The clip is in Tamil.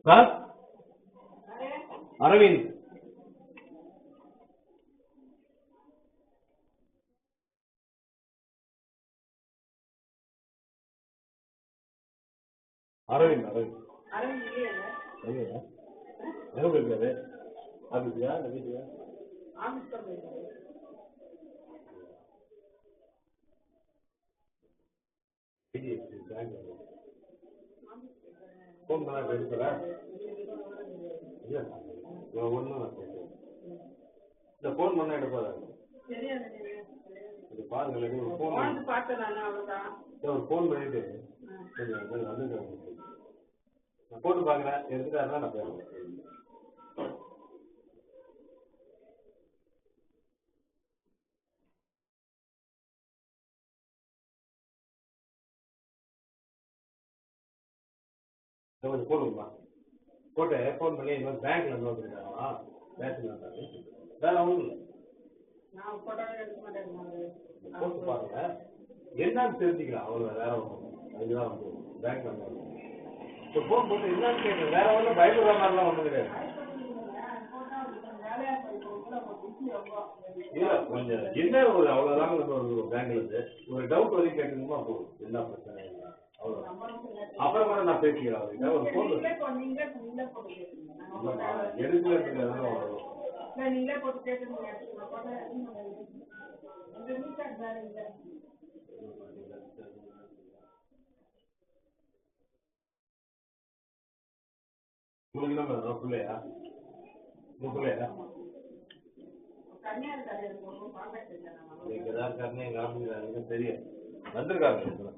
சார் அரவிந்த் அரவிந்த் அரவிந்த் எங்க போயிருக்காரு? ஆபீஸ்யா வீட்டுயா? ஃபோன் பண்ணா எடுக்கிறா இல்லை ஒன்றும் இந்த ஃபோன் பண்ணா எடுப்பாரு இது பாருங்க ஒரு ஃபோன் ஒரு ஃபோன் பண்ணிட்டு வந்து நான் போட்டு பார்க்குறேன் எடுத்துட்டாருன்னா நான் பேசுறேன். கொஞ்சம் போடுங்கம்மா போட்டு ஃபோன் பண்ணி இந்த மாதிரி பேங்க்ல இருந்து வந்துருக்காங்களா பேசுங்க வேற ஒன்றும் இல்லை போட்டு பாருங்க என்னன்னு தெரிஞ்சுக்கலாம் அவ்வளோ வேற ஒன்றும் அதுதான் வந்து பேங்க்ல வந்து இப்போ ஃபோன் போட்டு என்னன்னு கேட்குறேன் வேற ஒன்றும் பயப்படுற மாதிரிலாம் ஒன்றும் கிடையாது. இல்லை கொஞ்சம் என்ன ஒரு அவ்வளோதாங்க நம்ம ஒரு பேங்க்ல இருந்து ஒரு டவுட் வரைக்கும் கேட்டுக்கணுமா போதும் என்ன பிரச்சனை இல்லை அவ்வளோ அப்புறம் கூட நான் பேசிக்கிறேன் அவர்கிட்ட ஒரு ஃபோன் எடுக்கலன்றதுக்காக வரும். உங்களுக்கு என்ன வேணும் பிள்ளையா உங்க பிள்ளையா இங்கதான் இருக்காருன்னு எங்க ஆஃபீஸ் தெரியும் வந்திருக்காங்க.